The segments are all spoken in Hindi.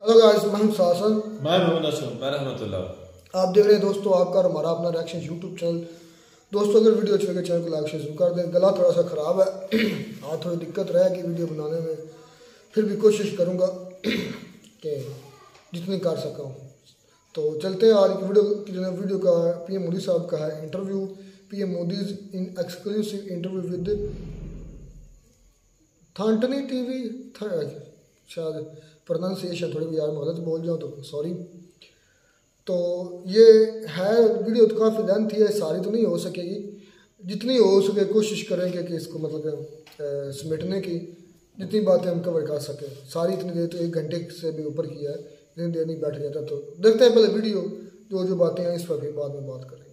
हेलो गाइस, मैं हूं सासन। मैं मोहम्मद अशरफ। मैं रहमतुल्लाह। आप देख रहे हैं दोस्तों आपका और हमारा अपना रिएक्शन यूट्यूब चैनल। दोस्तों अगर वीडियो अच्छी लगे चैनल को लाइक शेयर जरूर कर दें। गला थोड़ा सा ख़राब है आज थोड़ी दिक्कत रहेगी वीडियो बनाने में, फिर भी कोशिश करूँगा कि जितनी कर सका हूँ। तो चलते हैं आज की वीडियो का PM मोदी साहब का है interview. PM Modi in exclusive interview with थानटनी TV शायद प्रोनाउंसिएशन थोड़ी भी यार मैं गलत बोल जाऊँ तो सॉरी। तो ये है वीडियो तो काफ़ी लेंथ है, सारी तो नहीं हो सकेगी, जितनी हो सके कोशिश करेंगे कि इसको मतलब समेटने की, जितनी बातें हम कवर कर सकें। सारी इतनी देर तो 1 घंटे से भी ऊपर की है, इतनी देर नहीं बैठ जाता। तो देखते हैं पहले वीडियो, जो बातें हैं इस पर भी बाद में बात करेंगे।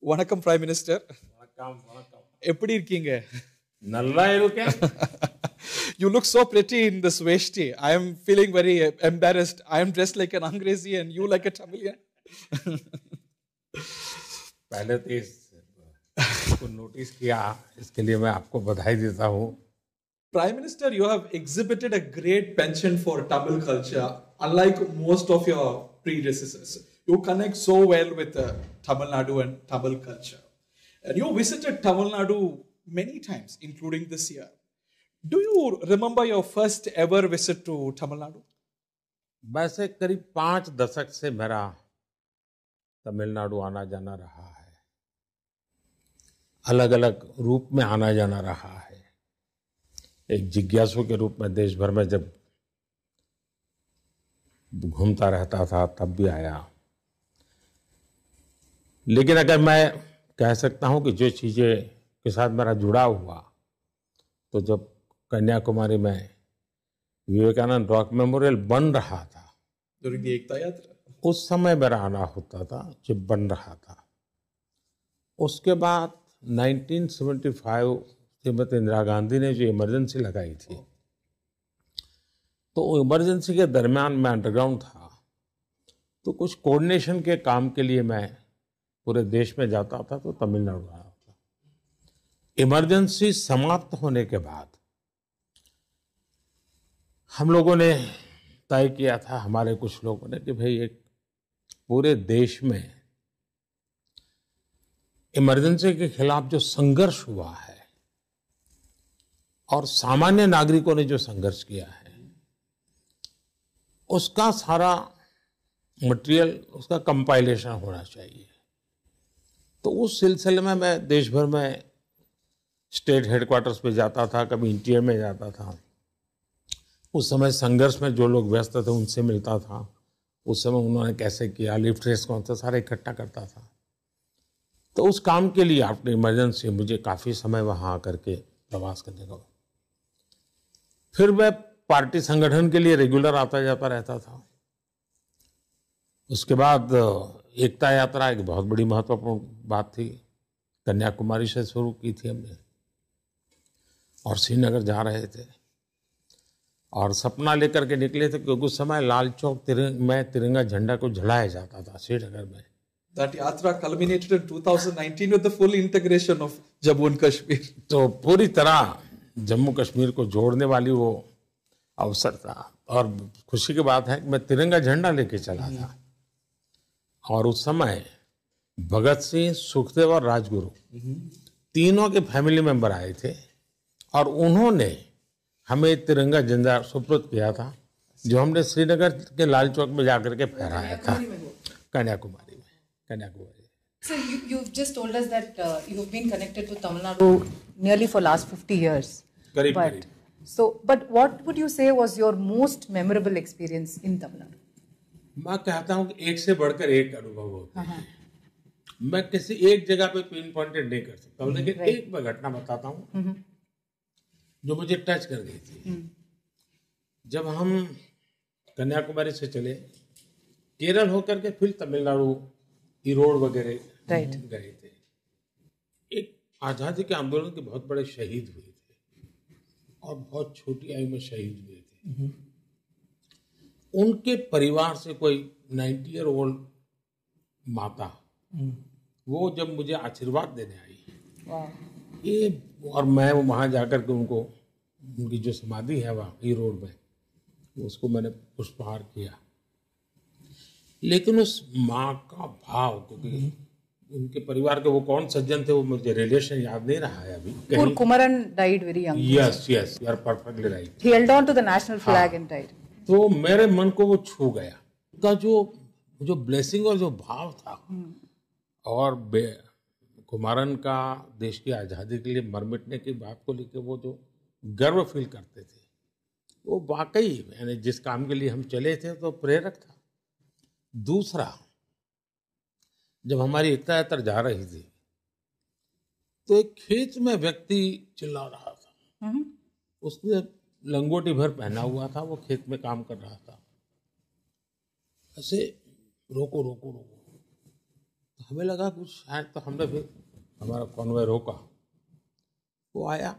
வணக்கம் பிரைம் மினிஸ்டர். வணக்கம். எப்படி இருக்கீங்க? நல்லா இருக்கேன். You look so pretty in this veshti. I am feeling very embarrassed. I am dressed like an Angrezi and you like a Tamilian. पहले तो इसको नोटिस किया, इसके लिए मैं आपको बधाई देता हूँ. Prime Minister, you have exhibited a great penchant for Tamil culture, unlike most of your predecessors. You connect so well with Tamil Nadu and Tamil culture. And you visited Tamil Nadu many times, including this year. Do you remember your first ever visit to Tamil Nadu? वैसे करीब 5 दशक से मेरा तमिलनाडु आना जाना रहा है. अलग अलग रूप में आना जाना रहा है. एक जिज्ञासु के रूप में देश भर में जब घूमता रहता था तब भी आया. लेकिन अगर मैं कह सकता हूं कि जो चीज़ें के साथ मेरा जुड़ा हुआ, तो जब कन्याकुमारी में विवेकानंद रॉक मेमोरियल बन रहा था, During the Ekta Yatra. उस समय मेरा आना होता था जब बन रहा था. उसके बाद 1975 श्रीमती इंदिरा गांधी ने जो इमरजेंसी लगाई थी, तो इमरजेंसी के दरमियान मैं अंडरग्राउंड था, तो कुछ कोऑर्डिनेशन के काम के लिए मैं पूरे देश में जाता था, तो तमिलनाडु आया था. इमरजेंसी समाप्त होने के बाद हम लोगों ने तय किया था, हमारे कुछ लोगों ने, कि भाई एक पूरे देश में इमरजेंसी के खिलाफ जो संघर्ष हुआ है और सामान्य नागरिकों ने जो संघर्ष किया है, उसका सारा मटेरियल, उसका कंपाइलेशन होना चाहिए. तो उस सिलसिले में मैं देश भर में स्टेट हेडक्वार्टर्स पे जाता था, कभी इंटीरियर में जाता था. उस समय संघर्ष में जो लोग व्यस्त थे उनसे मिलता था. उस समय उन्होंने कैसे किया, लिफ्ट रेस कौन सा, सारे इकट्ठा करता था. तो उस काम के लिए आफ्टर इमरजेंसी मुझे काफ़ी समय वहाँ आकर के प्रवास करने का. फिर मैं पार्टी संगठन के लिए रेगुलर आता जाता रहता था. उसके बाद एकता यात्रा एक बहुत बड़ी महत्वपूर्ण बात थी. कन्याकुमारी से शुरू की थी हमने और श्रीनगर जा रहे थे और सपना लेकर के निकले थे, क्योंकि उस समय लाल चौक में तिरंगा झंडा को झुलाया जाता था श्रीनगर में. That yatra culminated in 2019 with the full integration of Jammu and Kashmir. तो पूरी तरह जम्मू कश्मीर को जोड़ने वाली वो अवसर था. और खुशी की बात है कि मैं तिरंगा झंडा लेके चला था. और उस समय भगत सिंह, सुखदेव और राजगुरु तीनों के फैमिली मेंबर आए थे और उन्होंने हमें तिरंगा झंडा सुपुर्द किया था, जो हमने श्रीनगर के लाल चौक में जाकर के फहराया था. कन्याकुमारी में. So you've just told us that you've been connected to Tamil Nadu nearly for last 50 years. करीब. But what would you say was your most memorable experience in Tamil Nadu? मैं कहता हूँ कि एक से बढ़कर एक अनुभव होता है. मैं किसी एक जगह पे पिन पॉइंटेड नहीं कर सकता हूँ, लेकिन एक मैं घटना बताता हूँ जो मुझे टच कर गई थी. जब हम कन्याकुमारी से चले, केरल होकर के फिर तमिलनाडु, ईरोड वगैरह Right. गए थे। एक आज़ादी के आंदोलन के बहुत बड़े शहीद हुए थे और बहुत छोटी आयु में शहीद हुए थे। उनके परिवार से कोई 90 ईयर ओल्ड माता, वो जब मुझे आशीर्वाद देने आई, Wow. ये और मैं वहाँ जाकर के उनको, उनकी जो समाधि है वहाँ ईरोड में, उसको मैंने पुष्पहार किया। लेकिन उस माँ का भाव, क्योंकि उनके परिवार के वो कौन सज्जन थे वो मुझे रिलेशन याद नहीं रहा है अभी। Poor Kumaran died very young. Yes yes, you are perfectly right. He held on to the national flag and died. तो मेरे मन को वो छू गया, उनका जो ब्लेसिंग और जो भाव था, और कुमारन का देश की आज़ादी के लिए मर मिटने की बात को लेकर वो जो गर्व फील करते थे, वो वाकई यानी जिस काम के लिए हम चले थे तो प्रेरक था। दूसरा, जब हमारी एकता यात्रा जा रही थी तो एक खेत में व्यक्ति चिल्ला रहा था, उसने लंगोटी भर पहना हुआ था, वो खेत में काम कर रहा था, ऐसे रोको रोको रोको। तो हमें लगा कुछ शायद, तो हमने फिर हमारा कॉन्वॉय रोका, वो आया,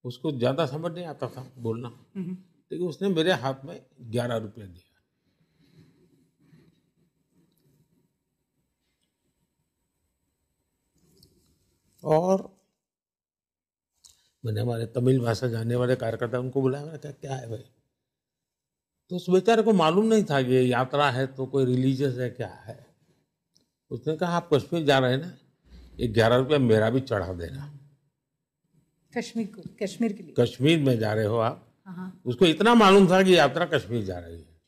उसको ज़्यादा समझ नहीं आता था बोलना, लेकिन उसने मेरे हाथ में 11 रुपये दिया। और मैंने हमारे तमिल भाषा जानने वाले कार्यकर्ता उनको बुलाया, मैंने कहा क्या है भाई? तो उस बेचारे को मालूम नहीं था कि ये यात्रा है तो कोई रिलीजियस है क्या है। उसने कहा आप कश्मीर जा रहे हैं ना, ये 11 रुपये मेरा भी चढ़ा देना। कश्मीर के लिए? कश्मीर में जा रहे हो आप। उसको इतना मालूम था कि यात्रा कश्मीर जा रही है,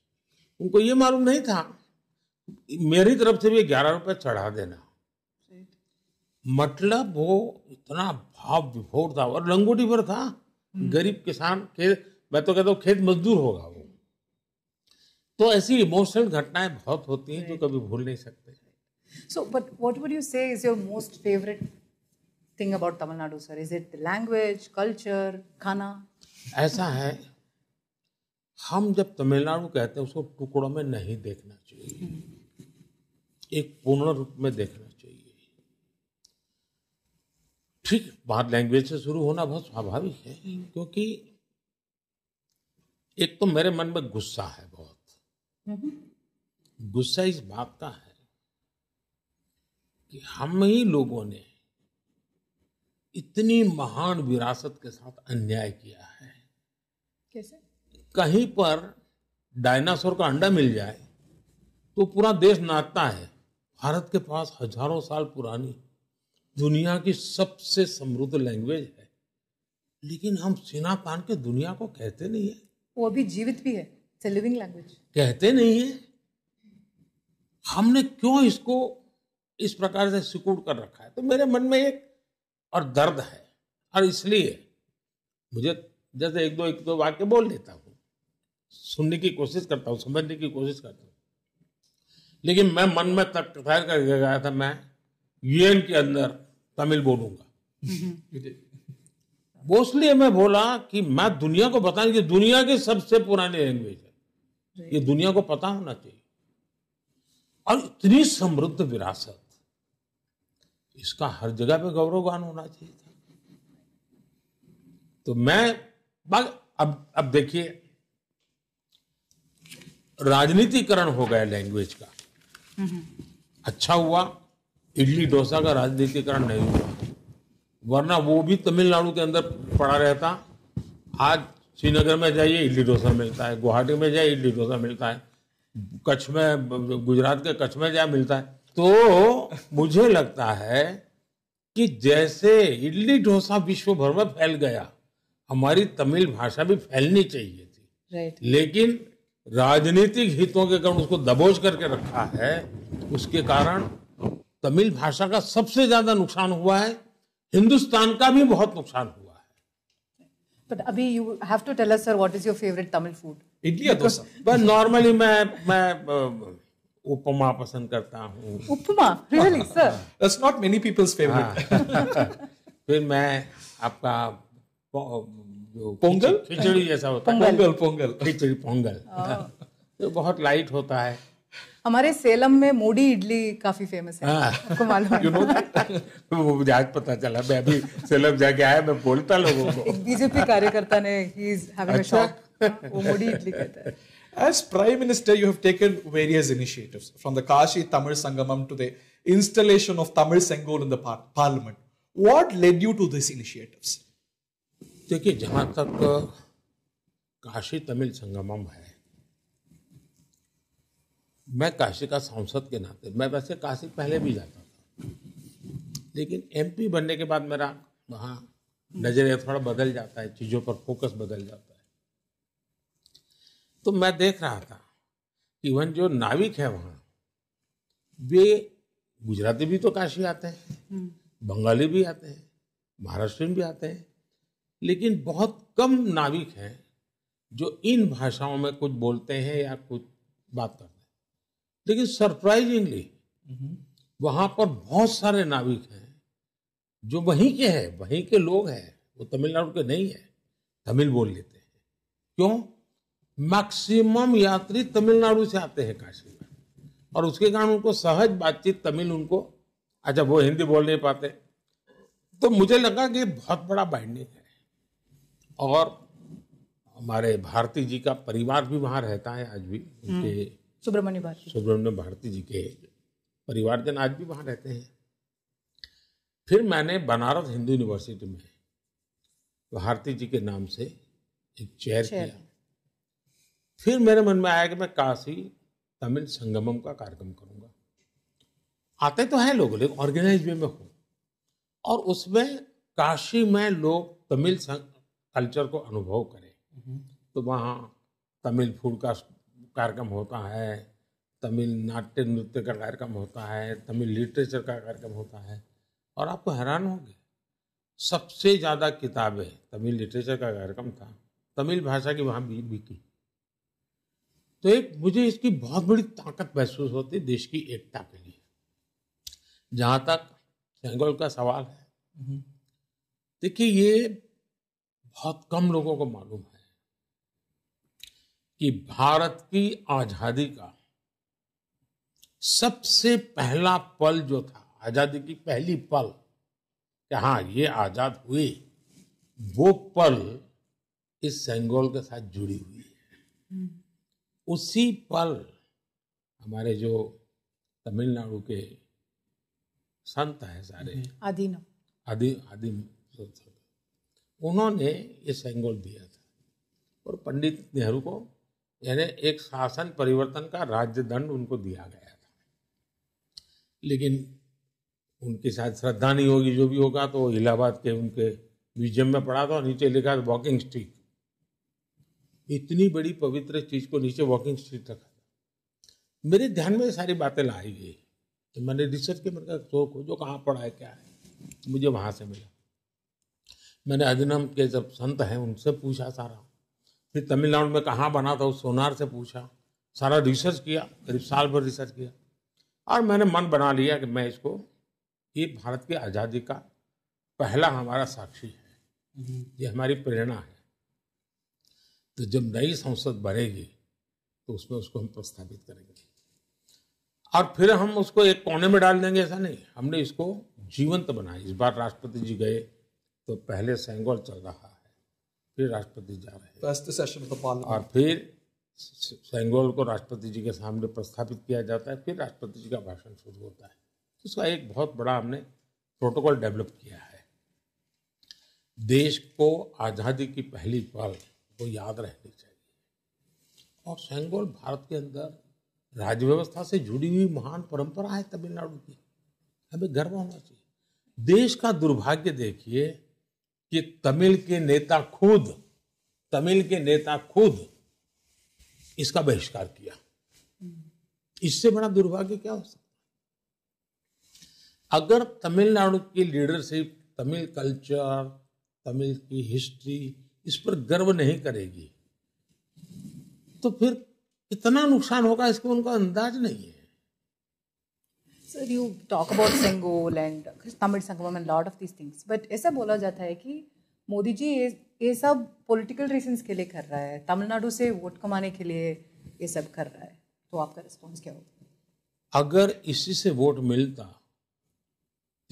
उनको ये मालूम नहीं था मेरी तरफ से भी 11 रुपये चढ़ा देना। मतलब वो इतना भाव विभोर था, और लंगोटी पर था, गरीब किसान, मैं तो कहता हूँ खेत मजदूर होगा वो। तो ऐसी इमोशनल घटनाएं बहुत होती हैं जो कभी भूल नहीं सकते। So, but what would you say is your most favorite thing about Tamil Nadu, sir? Is it the language, culture, खाना? ऐसा है, हम जब तमिलनाडु कहते हैं उसको टुकड़ों में नहीं देखना चाहिए, एक पूर्ण रूप में देखना चाहिए। ठीक, बात लैंग्वेज से शुरू होना बहुत स्वाभाविक है, क्योंकि एक तो मेरे मन में गुस्सा है बहुत। गुस्सा इस बात का है कि हम ही लोगों ने इतनी महान विरासत के साथ अन्याय किया है। कैसे? कहीं पर डायनासोर का अंडा मिल जाए तो पूरा देश नाचता है। भारत के पास हजारों साल पुरानी दुनिया की सबसे समृद्ध लैंग्वेज है, लेकिन हम सीना तान के दुनिया को कहते नहीं है। वो अभी जीवित भी है, इट्स अ लिविंग लैंग्वेज। कहते नहीं है। हमने क्यों इसको इस प्रकार से सिकुड़ कर रखा है? तो मेरे मन में एक और दर्द है, और इसलिए मुझे जैसे एक दो वाक्य बोल लेता हूँ, सुनने की कोशिश करता हूँ, समझने की कोशिश करता हूँ, लेकिन मैं मन में तय करके गया था मैं यूएन के अंदर तमिल बोलूंगा। वो इसलिए मैं बोला कि मैं दुनिया को बताने की, दुनिया की सबसे पुरानी लैंग्वेज है, ये दुनिया को पता होना चाहिए। और इतनी समृद्ध विरासत, इसका हर जगह पे गौरवगान होना चाहिए था। तो मैं अब देखिए, राजनीतिकरण हो गया लैंग्वेज का। अच्छा हुआ इडली डोसा का राजनीतिकरण नहीं हुआ, वरना वो भी तमिलनाडु के अंदर पड़ा रहता। आज श्रीनगर में जाइए इडली डोसा मिलता है, गुवाहाटी में जाइए इडली डोसा मिलता है, कच्छ में, गुजरात के कच्छ में जाए मिलता है। तो मुझे लगता है कि जैसे इडली डोसा विश्व भर में फैल गया, हमारी तमिल भाषा भी फैलनी चाहिए थी। Right. लेकिन राजनीतिक हितों के कारण उसको दबोच करके रखा है। उसके कारण तमिल भाषा का सबसे ज्यादा नुकसान हुआ है, हिंदुस्तान का भी बहुत नुकसान हुआ है। But Abhi, you have to tell us, sir, what is your favorite Tamil food? Idli or dosa? बस नॉर्मली मैं उपमा पसंद करता हूँ। Upma? Really, sir? That's not many people's favorite. फिर मैं आपका जो पोंगल? खिचड़ी जैसा होता है, पोंगल खिचड़ी पोंगल, तो बहुत लाइट होता है। हमारे सेलम में मोड़ी इडली काफी फेमस है, आपको मालूम है? You know that? वो मुझे आज पता चला, मैं अभी सेलम जाके आया, मैं बोलता लोगों को। एक बीजेपी कार्यकर्ता ने he is having a shop, वो मोड़ी इडली कहता है। As Prime Minister, you have taken various initiatives from the Kashi Tamil Sangamam to the installation of Tamil Sengol in the Parliament. What led you to these initiatives? देखिए, जहाँ तक काशी तमिल संगमम है, मैं काशी का सांसद के नाते, मैं वैसे काशी पहले भी जाता था, लेकिन एमपी बनने के बाद मेरा वहाँ नजरिया थोड़ा बदल जाता है, चीज़ों पर फोकस बदल जाता है। तो मैं देख रहा था कि इवन जो नाविक है वहाँ, वे गुजराती भी तो काशी आते हैं, बंगाली भी आते हैं, महाराष्ट्रियन भी आते हैं, लेकिन बहुत कम नाविक हैं जो इन भाषाओं में कुछ बोलते हैं या कुछ बात करते हैं। लेकिन सरप्राइजिंगली वहाँ पर बहुत सारे नाविक हैं जो वहीं के हैं, वहीं के लोग हैं, वो तमिलनाडु के नहीं है, तमिल बोल लेते हैं। क्यों? मैक्सिमम यात्री तमिलनाडु से आते हैं काशी में, और उसके कारण उनको सहज बातचीत तमिल उनको, अच्छा वो हिंदी बोल नहीं पाते, तो मुझे लगा कि बहुत बड़ा बाइंडिंग है। और हमारे भारती जी का परिवार भी वहाँ रहता है आज भी, उनके सुब्रमण्य भारती जी के परिवारजन आज भी वहाँ रहते हैं। फिर मैंने बनारस हिंदू यूनिवर्सिटी में भारती जी के नाम से एक चेयर किया। फिर मेरे मन में आया कि मैं काशी तमिल संगमम का कार्यक्रम करूंगा। आते तो हैं लोग, लेकिन ऑर्गेनाइज वे में हो, और उसमें काशी में लोग तमिल कल्चर को अनुभव करें। तो वहाँ तमिल फूड का कार्यक्रम होता है, तमिल नाट्य नृत्य का कार्यक्रम होता है, तमिल लिटरेचर का कार्यक्रम होता है, और आपको हैरान होंगे, सबसे ज़्यादा किताबें तमिल लिटरेचर का कार्यक्रम था, तमिल भाषा की वहाँ बिकी। तो एक मुझे इसकी बहुत बड़ी ताकत महसूस होती है देश की एकता के लिए। जहाँ तक सेंगोल का सवाल है, देखिए ये बहुत कम लोगों को मालूम है कि भारत की आजादी का सबसे पहला पल जो था, आजादी की पहली पल कि हाँ ये आजाद हुए, वो पल इस सेंगोल के साथ जुड़ी हुई है। उसी पल हमारे जो तमिलनाडु के संत हैं सारे, आदि उन्होंने ये सेंगोल दिया था, और पंडित नेहरू को यानी एक शासन परिवर्तन का राज्य दंड उनको दिया गया था। लेकिन उनके साथ श्रद्धा नहीं होगी, जो भी होगा, तो इलाहाबाद के उनके म्यूजियम में पड़ा था, नीचे लिखा था वॉकिंग स्टिक। इतनी बड़ी पवित्र चीज को नीचे वॉकिंग स्टिक रखा था। मेरे ध्यान में सारी बातें लाई गई, तो मैंने रिसर्च के मेरे का खोजो कहाँ पड़ा है क्या है, मुझे वहां से मिला। मैंने अधिनम के जब संत हैं उनसे पूछा सारा, फिर तमिलनाडु में कहाँ बना था उस सोनार से पूछा, सारा रिसर्च किया, करीब साल भर रिसर्च किया, और मैंने मन बना लिया कि मैं इसको, ये भारत की आज़ादी का पहला हमारा साक्षी है, ये हमारी प्रेरणा है। तो जब नई संसद बनेगी तो उसमें उसको हम प्रस्तावित करेंगे, और फिर हम उसको एक कोने में डाल देंगे, ऐसा नहीं, हमने इसको जीवंत बनाया। इस बार राष्ट्रपति जी गए तो पहले सेंगोल चल रहा है, फिर राष्ट्रपति जा रहे हैं, first session of the parliament, और फिर सेंगोल को राष्ट्रपति जी के सामने प्रस्थापित किया जाता है, फिर राष्ट्रपति जी का भाषण शुरू होता है। उसका एक बहुत बड़ा हमने प्रोटोकॉल डेवलप किया है। देश को आज़ादी की पहली पल वो याद रहनी चाहिए, और सेंगोल भारत के अंदर राज्य व्यवस्था से जुड़ी हुई महान परंपरा है तमिलनाडु की, हमें गर्व होना चाहिए। देश का दुर्भाग्य देखिए कि तमिल के नेता खुद इसका बहिष्कार किया। इससे बड़ा दुर्भाग्य क्या हो सकता है? अगर तमिलनाडु की लीडरशिप तमिल कल्चर, तमिल की हिस्ट्री, इस पर गर्व नहीं करेगी, तो फिर कितना नुकसान होगा इसको उनका अंदाज नहीं है। Sir, you talk about Sengol and Tamil Sangamam and lot of these things, but ऐसा बोला जाता है कि मोदी जी ये सब पॉलिटिकल रीजंस के लिए कर रहा है, तमिलनाडु से वोट कमाने के लिए ये सब कर रहा है, तो आपका रिस्पॉन्स क्या होगा? अगर इसी से वोट मिलता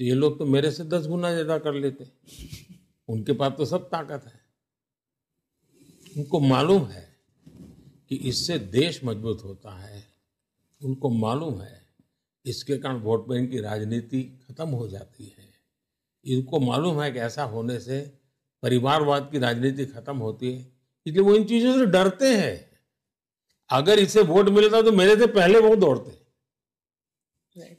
तो ये लोग तो मेरे से 10 गुना ज्यादा कर लेते। उनके पास तो सब ताकत है। उनको मालूम है कि इससे देश मजबूत होता है। उनको मालूम है इसके कारण वोट बैंक की राजनीति खत्म हो जाती है। इनको मालूम है कि ऐसा होने से परिवारवाद की राजनीति खत्म होती है, इसलिए वो इन चीजों से डरते हैं। अगर इसे वोट मिलता तो मेरे से पहले वो दौड़ते।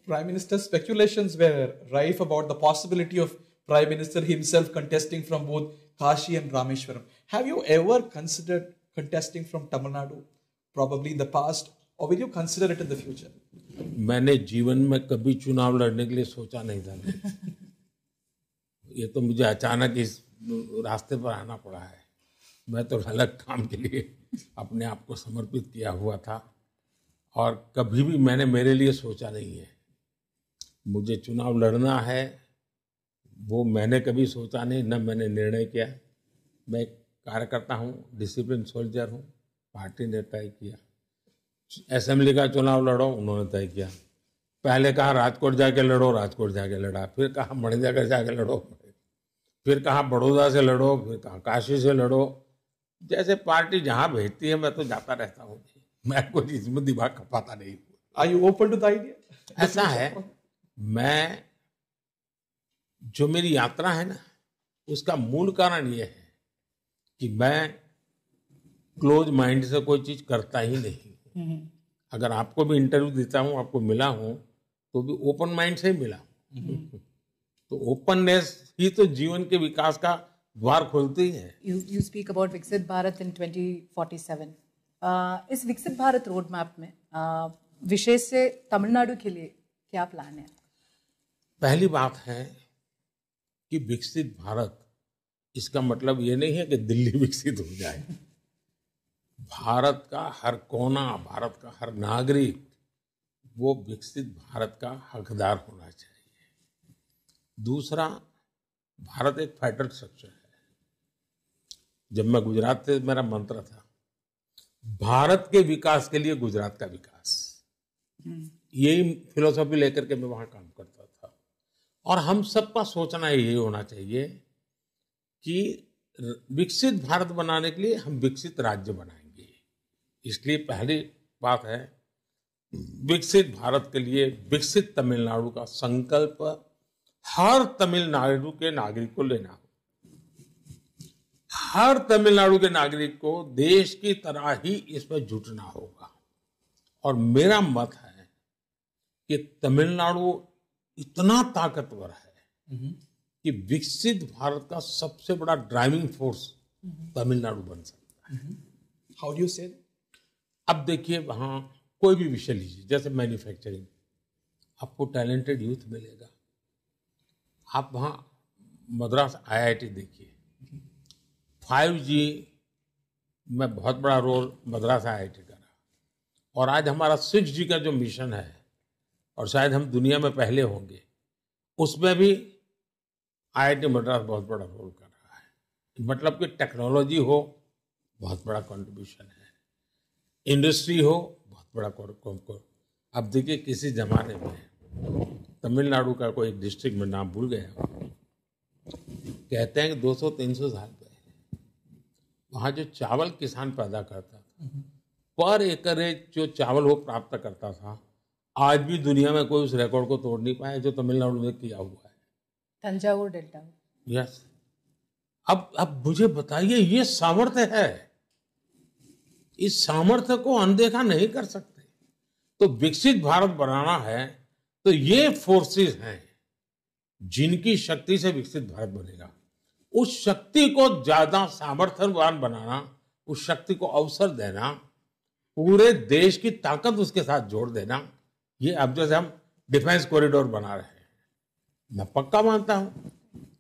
Prime Minister's speculations were rife about the possibility of Prime Minister himself contesting from both Kashi and Rameshwaram. Have you ever considered contesting from Tamil Nadu, probably in the past, or will you consider it in the future? मैंने जीवन में कभी चुनाव लड़ने के लिए सोचा नहीं था। ये तो मुझे अचानक इस रास्ते पर आना पड़ा है। मैं तो अलग काम के लिए अपने आप को समर्पित किया हुआ था और कभी भी मैंने मेरे लिए सोचा नहीं है। मुझे चुनाव लड़ना है वो मैंने कभी सोचा नहीं, न मैंने निर्णय किया। मैं एक कार्यकर्ता हूँ, डिसिप्लिन सोल्जर हूँ। पार्टी ने तय किया। असेंबली का चुनाव लड़ो, उन्होंने तय किया। पहले कहा राजकोट जाके लड़ो, राजकोट जाके लड़ा। फिर कहा मणिनगर जाके लड़ो, फिर कहा बड़ौदा से लड़ो, फिर कहा काशी से लड़ो। जैसे पार्टी जहाँ भेजती है मैं तो जाता रहता हूँ। मैं कोई इसमें दिमाग खपाता नहीं हूँ। Are you open to the idea? ऐसा है, मैं जो मेरी यात्रा है ना, उसका मूल कारण ये है कि मैं क्लोज माइंड से कोई चीज करता ही नहीं। अगर आपको भी इंटरव्यू देता हूँ, आपको मिला हूँ, तो भी ओपन माइंड से ही मिला हूँ। तो ओपननेस ही तो जीवन के विकास का द्वार खोलती है। You speak about विकसित भारत in 2047. इस विकसित भारत रोड मैप में विशेष से तमिलनाडु के लिए क्या प्लान है? पहली बात है कि विकसित भारत, इसका मतलब ये नहीं है कि दिल्ली विकसित हो जाए। भारत का हर कोना, भारत का हर नागरिक वो विकसित भारत का हकदार होना चाहिए। दूसरा, भारत एक फेडरल स्ट्रक्चर है। जब मैं गुजरात से, मेरा मंत्र था भारत के विकास के लिए गुजरात का विकास। यही फिलोसॉफी लेकर के मैं वहां काम करता था। और हम सबका सोचना यही होना चाहिए कि विकसित भारत बनाने के लिए हम विकसित राज्य बनाएंगे। इसलिए पहली बात है विकसित भारत के लिए विकसित तमिलनाडु का संकल्प हर तमिलनाडु के नागरिक को लेना हो। हर तमिलनाडु के नागरिक को देश की तरह ही इसमें जुटना होगा। और मेरा मत है कि तमिलनाडु इतना ताकतवर है कि विकसित भारत का सबसे बड़ा ड्राइविंग फोर्स तमिलनाडु बन सकता है। How do you say that? अब देखिए, वहां कोई भी विषय लीजिए, जैसे मैन्युफैक्चरिंग, आपको टैलेंटेड यूथ मिलेगा। आप वहां मद्रास IIT देखिए, 5G में बहुत बड़ा रोल मद्रास IIT का रहा। और आज हमारा 6G का जो मिशन है, और शायद हम दुनिया में पहले होंगे, उसमें भी IIT मद्रास बहुत बड़ा रोल कर रहा है। मतलब कि टेक्नोलॉजी हो, बहुत बड़ा कंट्रीब्यूशन है। इंडस्ट्री हो, बहुत बड़ा। अब देखिए, किसी जमाने में तमिलनाडु का कोई डिस्ट्रिक्ट में नाम भूल गया, कहते हैं कि 200-300 साल पहले वहां जो चावल किसान पैदा करता था, पर एकरेज जो चावल वो प्राप्त करता था, आज भी दुनिया में कोई उस रिकॉर्ड को तोड़ नहीं पाया जो तमिलनाडु ने किया हुआ है। तंजावुर डेल्टा। यस। अब मुझे बताइए, ये सामर्थ्य है। इस सामर्थ्य को अनदेखा नहीं कर सकते। तो विकसित भारत बनाना है तो ये फोर्सेस हैं जिनकी शक्ति से विकसित भारत बनेगा। उस शक्ति को ज्यादा सामर्थ्यवान बनाना, उस शक्ति को अवसर देना, पूरे देश की ताकत उसके साथ जोड़ देना। ये अब जैसे हम डिफेंस कॉरिडोर बना रहे हैं, मैं पक्का मानता हूं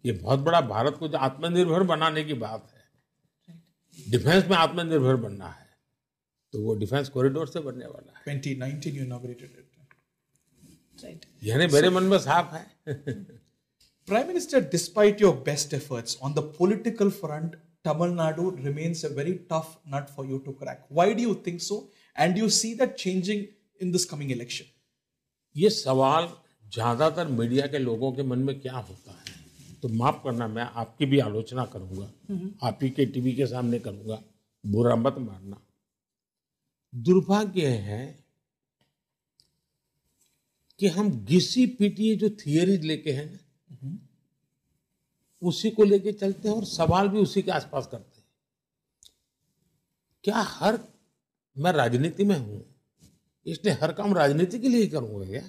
ये बहुत बड़ा भारत को जो आत्मनिर्भर बनाने की बात है, डिफेंस में आत्मनिर्भर बनना है, तो वो डिफेंस कॉरिडोर से बनने वाला है। 2019 you inaugurated it. Right. यानी मेरे मन में साफ है। Prime Minister, despite your best efforts on the political front, Tamil Nadu remains a very tough nut for you to crack. Why do you think so? And do you see that changing in this coming election? ये सवाल ज्यादातर मीडिया के लोगों के मन में क्या होता है, तो माफ करना, मैं आपकी भी आलोचना करूंगा, आप ही के टीवी के सामने करूंगा, बुरा मत मानना। दुर्भाग्य है कि हम घिसी पीटी जो थियरीज लेके हैं उसी को लेके चलते हैं और सवाल भी उसी के आसपास करते हैं। क्या मैं राजनीति में हूं इसलिए हर काम राजनीति के लिए ही करूंगा क्या?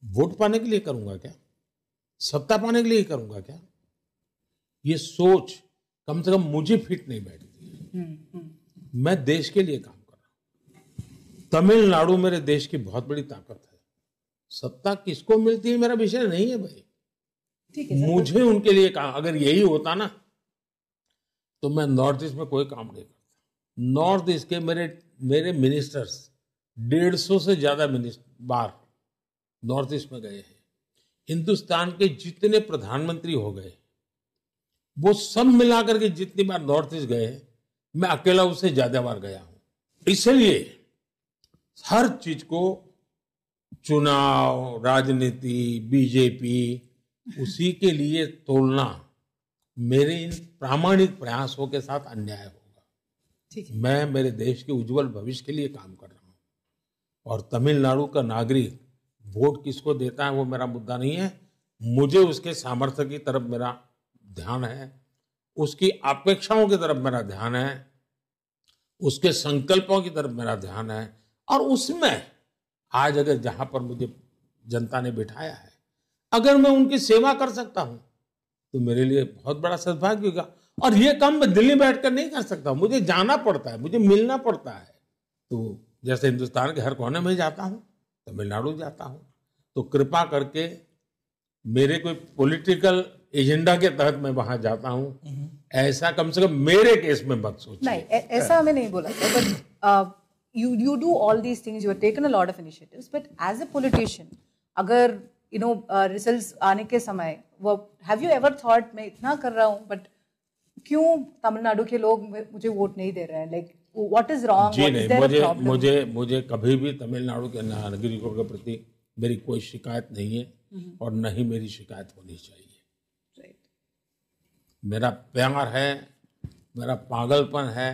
वोट पाने के लिए करूंगा क्या? सत्ता पाने के लिए ही करूंगा क्या? ये सोच कम से कम मुझे फिट नहीं बैठती। मैं देश के लिए काम कर रहा हूं। तमिलनाडु मेरे देश की बहुत बड़ी ताकत है। सत्ता किसको मिलती है मेरा विषय नहीं है भाई। ठीक है, मुझे उनके लिए काम, अगर यही होता ना तो मैं नॉर्थ ईस्ट में कोई काम नहीं करता। नॉर्थ ईस्ट के मेरे मिनिस्टर्स 150 से ज्यादा बार नॉर्थ ईस्ट में गए हैं। हिंदुस्तान के जितने प्रधानमंत्री हो गए वो सब मिलाकर के जितनी बार नॉर्थ ईस्ट गए मैं अकेला उससे ज्यादा बार गया हूं। इसलिए हर चीज को चुनाव, राजनीति, बीजेपी उसी के लिए तोलना मेरे इन प्रामाणिक प्रयासों के साथ अन्याय होगा। ठीक है। मैं मेरे देश के उज्जवल भविष्य के लिए काम कर रहा हूं और तमिलनाडु का नागरिक वोट किसको देता है वो मेरा मुद्दा नहीं है। मुझे उसके सामर्थ्य की तरफ मेरा ध्यान है, उसकी अपेक्षाओं की तरफ मेरा ध्यान है, उसके संकल्पों की तरफ मेरा ध्यान है। और उसमें आज अगर जहां पर मुझे जनता ने बिठाया है, अगर मैं उनकी सेवा कर सकता हूं तो मेरे लिए बहुत बड़ा सद्भाग्य होगा। और ये काम मैं दिल्ली में बैठकर नहीं कर सकता, मुझे जाना पड़ता है, मुझे मिलना पड़ता है। तो जैसे हिंदुस्तान के हर कोने में जाता हूं, तमिलनाडु जाता हूं, तो कृपा करके मेरे कोई पॉलिटिकल एजेंडा के तहत मैं वहां जाता हूं, ऐसा कम से कम मेरे केस में मत सोचिए। नहीं, ऐसा हमें नहीं बोला, but you do all these things, you have taken a lot of initiatives, but as a politician, अगर रिजल्ट्स आने के समय वो हैव यू एवर थॉट मैं इतना कर रहा हूँ बट क्यों तमिलनाडु के लोग मुझे वोट नहीं दे रहे हैं? Like what is wrong? जी नहीं, मुझे कभी भी तमिलनाडु के नागरिकों के प्रति मेरी कोई शिकायत नहीं है और न ही मेरी शिकायत होनी चाहिए। राइट। मेरा प्यार है, मेरा पागलपन है,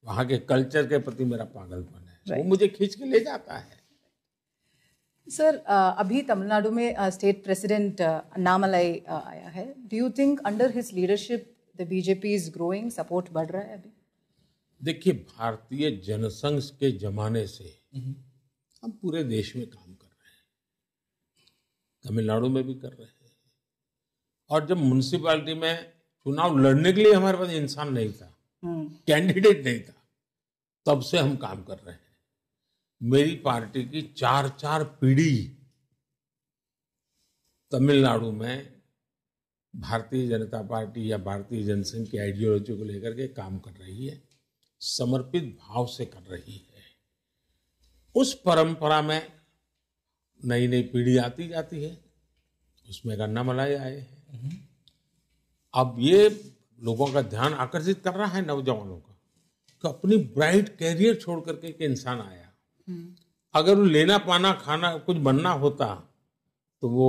वहाँ के कल्चर के प्रति मेरा पागलपन है, वो मुझे खींच के ले जाता है। सर, अभी तमिलनाडु में स्टेट प्रेसिडेंट अन्नामलाई आया है। Do you think under his leadership the BJP is growing, support बढ़ रहा है अभी? देखिए, भारतीय जनसंघ के जमाने से हम पूरे देश में काम कर रहे हैं, तमिलनाडु में भी कर रहे हैं। और जब म्युनिसिपैलिटी में चुनाव लड़ने के लिए हमारे पास इंसान नहीं था, कैंडिडेट नहीं था, तब से हम काम कर रहे हैं। मेरी पार्टी की 4 पीढ़ी तमिलनाडु में भारतीय जनता पार्टी या भारतीय जनसंघ की आइडियोलॉजी को लेकर के काम कर रही है, समर्पित भाव से कर रही है। उस परंपरा में नई नई पीढ़ी आती जाती है, उसमें अन्नामलाई आए हैं। अब ये लोगों का ध्यान आकर्षित कर रहा है नौजवानों का कि अपनी ब्राइट कैरियर छोड़ करके एक इंसान आया। अगर वो लेना पाना खाना कुछ बनना होता तो वो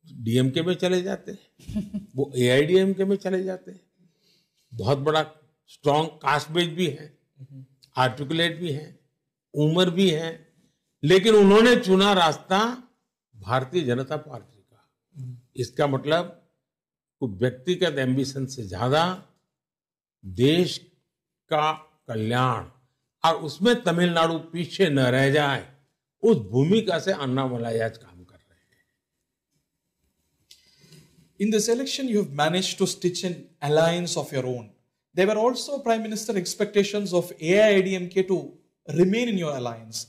डीएमके में चले जाते, वो एआईडीएमके में चले जाते। बहुत बड़ा स्ट्रॉन्ग कास्ट बेस भी है, आर्टिकुलेट भी है, उम्र भी है, लेकिन उन्होंने चुना रास्ता भारतीय जनता पार्टी का। इसका मतलब व्यक्तिगत एम्बिशन से ज्यादा देश का कल्याण और उसमें तमिलनाडु पीछे न रह जाए, उस भूमिका से अन्नामलाई आज काम कर रहे हैं। In this election, you have managed to stitch an alliance of your own. There were also, Prime Minister, expectations of AIADMK to remain in your alliance.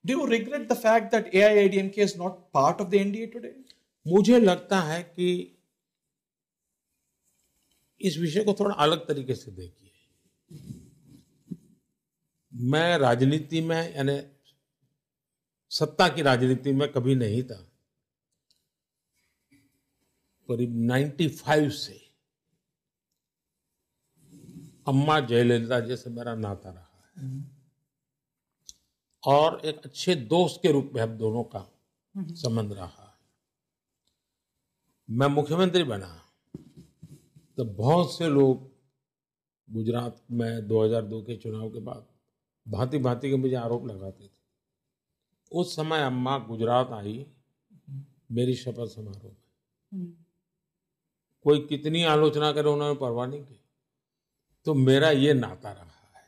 Do you regret the fact that AIADMK is not part of the NDA today? मुझे लगता है कि इस विषय को थोड़ा अलग तरीके से देखिए। मैं राजनीति में, यानी सत्ता की राजनीति में कभी नहीं था। करीब 95 से अम्मा जयललिता जी से मेरा नाता रहा है और एक अच्छे दोस्त के रूप में हम दोनों का संबंध रहा है। मैं मुख्यमंत्री बना तो बहुत से लोग गुजरात में 2002 के चुनाव के बाद भांति भांति के मुझे आरोप लगाते थे। उस समय अम्मा गुजरात आई मेरी शपथ समारोह में, कोई कितनी आलोचना करे उन्होंने परवाह नहीं की। तो मेरा ये नाता रहा है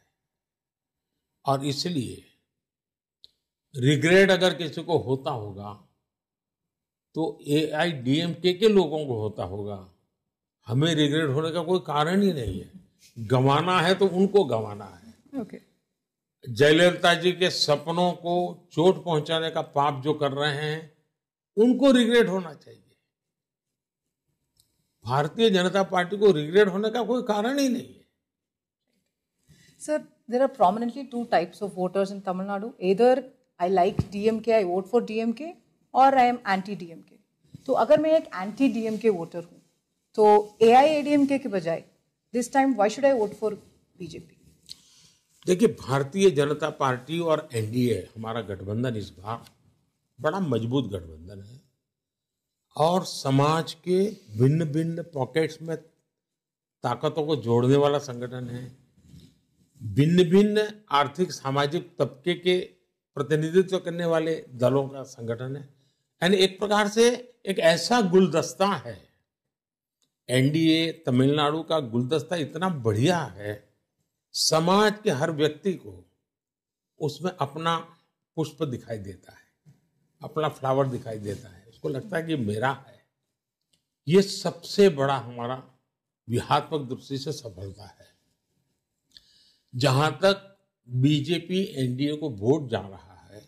और इसलिए रिग्रेट अगर किसी को होता होगा तो AIADMK के लोगों को होता होगा। हमें रिग्रेट होने का कोई कारण ही नहीं है। गंवाना है तो उनको गंवाना है। Okay. जयललिता जी के सपनों को चोट पहुंचाने का पाप जो कर रहे हैं उनको रिग्रेट होना चाहिए। भारतीय जनता पार्टी को रिग्रेट होने का कोई कारण ही नहीं है। Sir, there are prominently two types of voters in Tamil Nadu. Either I like DMK, I vote for DMK, or I am anti-DMK. तो अगर मैं एक anti-DMK वोटर हूँ, तो AIADMK के बजाय this time why should I vote for BJP? देखिए, भारतीय जनता पार्टी और NDA हमारा गठबंधन इस बार बड़ा मजबूत गठबंधन है और समाज के भिन्न भिन्न पॉकेट्स में ताकतों को जोड़ने वाला संगठन है। भिन्न भिन्न आर्थिक सामाजिक तबके के प्रतिनिधित्व करने वाले दलों का संगठन है। यानी एक प्रकार से एक ऐसा गुलदस्ता है। NDA तमिलनाडु का गुलदस्ता इतना बढ़िया है, समाज के हर व्यक्ति को उसमें अपना पुष्प दिखाई देता है, अपना फ्लावर दिखाई देता है, उसको लगता है कि मेरा है। ये सबसे बड़ा हमारा व्यूहात्मक दृष्टि से सफलता है। जहां तक BJP NDA को वोट जा रहा है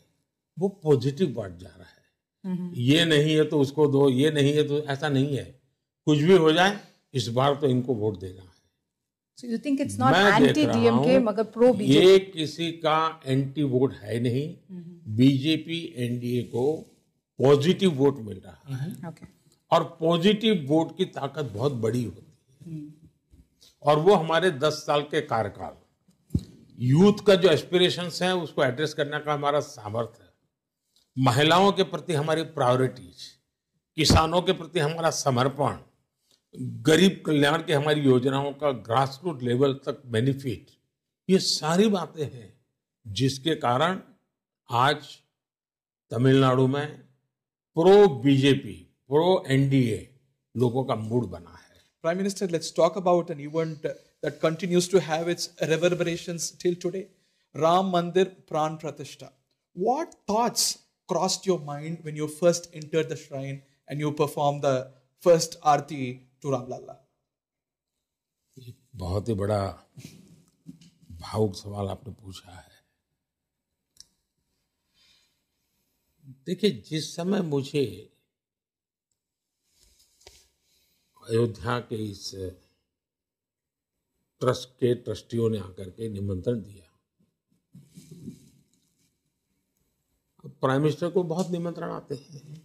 वो पॉजिटिव वोट जा रहा है। ये नहीं है तो उसको दो, ये नहीं है तो ऐसा नहीं है। कुछ भी हो जाए इस बार तो इनको वोट देना है। So you think it's not anti-DMK मगर pro BJP? ये किसी का एंटी वोट है नहीं। BJP NDA को पॉजिटिव वोट मिल रहा है। Okay. और पॉजिटिव वोट की ताकत बहुत बड़ी होती है और वो हमारे 10 साल के कार्यकाल, यूथ का जो एस्पिरेशंस है उसको एड्रेस करने का हमारा सामर्थ्य, महिलाओं के प्रति हमारी प्रायोरिटीज, किसानों के प्रति हमारा समर्पण, गरीब कल्याण की हमारी योजनाओं का ग्रासरूट लेवल तक बेनिफिट, ये सारी बातें हैं जिसके कारण आज तमिलनाडु में प्रो BJP, प्रो NDA लोगों का मूड बना है। Prime Minister, let's talk about an event that continues to have its reverberations till today. Ram Mandir Pran Pratishtha. What thoughts crossed your mind when you first entered the shrine and you performed the first Aarti to Ram Lalla? बहुत ही बड़ा भावुक सवाल आपने पूछा है। देखिए, जिस समय मुझे अयोध्या के इस ट्रस्ट के ट्रस्टियों ने आकर के निमंत्रण दिया, प्राइम मिनिस्टर को बहुत निमंत्रण आते हैं,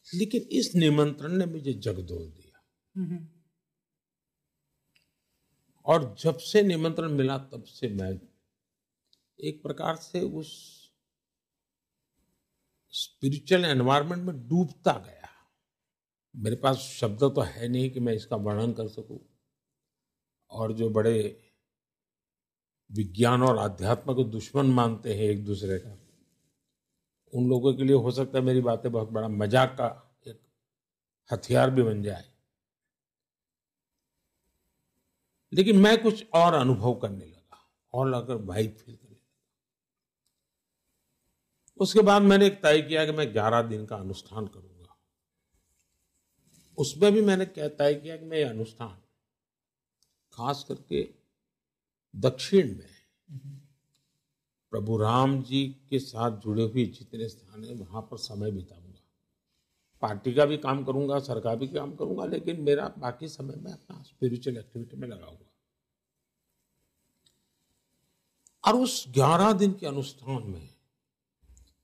लेकिन इस निमंत्रण ने मुझे जगदोल दिया। और जब से निमंत्रण मिला तब से मैं एक प्रकार से उस स्पिरिचुअल एनवायरनमेंट में डूबता गया। मेरे पास शब्द तो है नहीं कि मैं इसका वर्णन कर सकूं। और जो बड़े विज्ञान और अध्यात्म को दुश्मन मानते हैं एक दूसरे का, उन लोगों के लिए हो सकता है मेरी बातें बहुत बड़ा मजाक का एक हथियार भी बन जाए, लेकिन मैं कुछ और अनुभव करने लगा और अगर वाइब फील करने लगा। उसके बाद मैंने एक तय किया कि मैं 11 दिन का अनुष्ठान करूंगा। उसमें भी मैंने तय किया कि मैं ये अनुष्ठान खास करके दक्षिण में प्रभु राम जी के साथ जुड़े हुए जितने स्थान हैं वहां पर समय बिताऊंगा। पार्टी का भी काम करूंगा, सरकार भी काम करूंगा, लेकिन मेरा बाकी समय में अपना स्पिरिचुअल एक्टिविटी में लगाऊंगा। और उस 11 दिन के अनुष्ठान में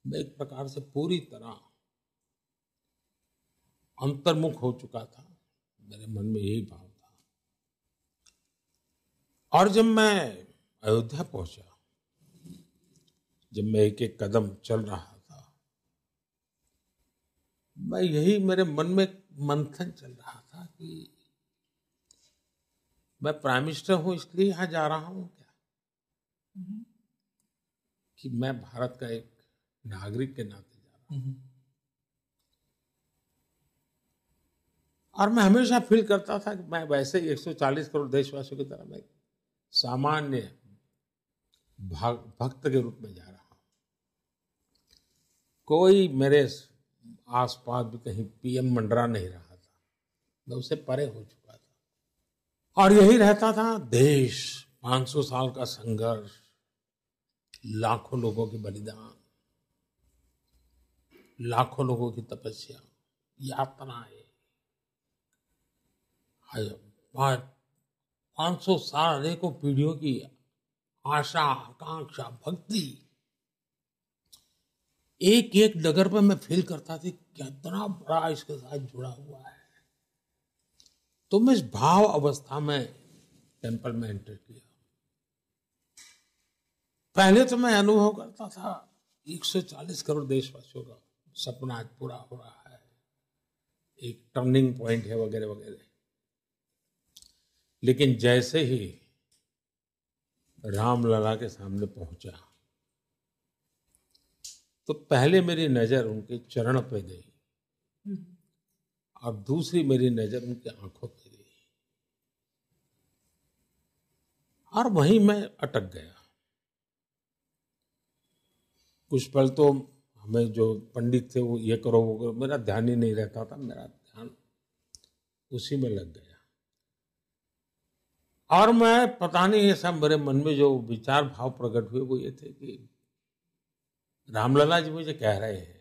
मैं एक प्रकार से पूरी तरह अंतर्मुख हो चुका था, मेरे मन में यही भाव था। और जब मैं अयोध्या पहुंचा, जब मैं एक एक कदम चल रहा था, मैं यही मेरे मन में मंथन चल रहा था कि मैं प्राइम मिनिस्टर हूं इसलिए यहां जा रहा हूं क्या, कि मैं भारत का एक नागरिक के नाते जा रहा हूं। और मैं हमेशा फील करता था कि मैं वैसे ही 140 करोड़ देशवासियों की तरह मैं सामान्य भक्त के रूप में जा रहा हूं। कोई मेरे आसपास भी कहीं पीएम मंडरा नहीं रहा था, मैं उससे परे हो चुका था। और यही रहता था देश, 500 साल का संघर्ष, लाखों लोगों के बलिदान, लाखों लोगों की तपस्या, यातनाएं, 500 साल, अनेकों पीढ़ियों की आशा, आकांक्षा, भक्ति, एक एक डगर पर मैं फील करता था कितना बड़ा इसके साथ जुड़ा हुआ है। तो मैं इस भाव अवस्था में टेंपल में एंटर किया। पहले तो मैं अनुभव करता था 140 करोड़ देशवासियों का सपना आज पूरा हो रहा है, एक टर्निंग पॉइंट है वगैरह वगैरह। लेकिन जैसे ही रामलला के सामने पहुंचा तो पहले मेरी नजर उनके चरण पे गई और दूसरी मेरी नजर उनकी आंखों पे गई और वहीं मैं अटक गया। कुछ पल तो हमें जो पंडित थे वो ये करो वो करो, मेरा ध्यान ही नहीं रहता था, मेरा ध्यान उसी में लग गया। और मैं पता नहीं ऐसा मेरे मन में जो विचार भाव प्रकट हुए वो ये थे कि रामलला जी मुझे कह रहे हैं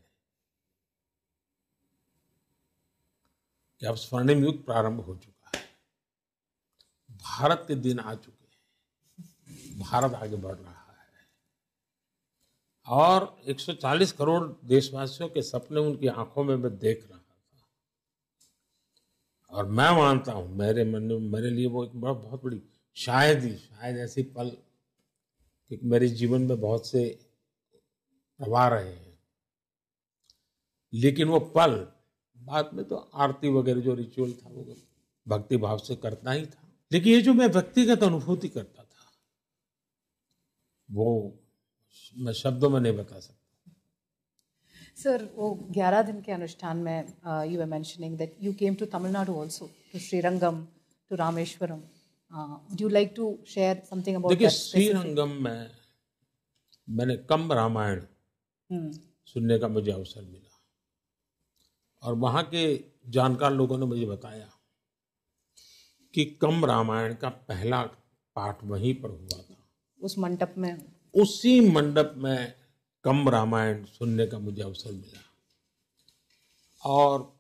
कि अब स्वर्णिम युग प्रारंभ हो चुका है, भारत के दिन आ चुके हैं, भारत आगे बढ़ रहा है और 140 करोड़ देशवासियों के सपने उनकी आंखों में मैं देख रहा था। और मैं मानता हूं मेरे मन में, मेरे लिए वो एक बहुत बड़ी शायद ऐसी पल, क्योंकि मेरे जीवन में बहुत से प्रवाह रहे हैं, लेकिन वो पल बाद में तो आरती वगैरह जो रिचुअल था वो भक्ति भाव से करता ही था, लेकिन ये जो मैं व्यक्तिगत अनुभूति करता था वो मैं शब्दों में नहीं बता सकता। सर, वो 11 दिन के अनुष्ठान में you were mentioning that you came to Tamil Nadu also, to Srirangam, to Rameswaram. Would you like to share something about that? देखिए, श्रीरंगम में मैंने कम रामायण सुनने का मुझे अवसर मिला और वहां के जानकार लोगों ने मुझे बताया कि कम रामायण का पहला पाठ वहीं पर हुआ था, उस मंडप में। उसी मंडप में कम रामायण सुनने का मुझे अवसर मिला और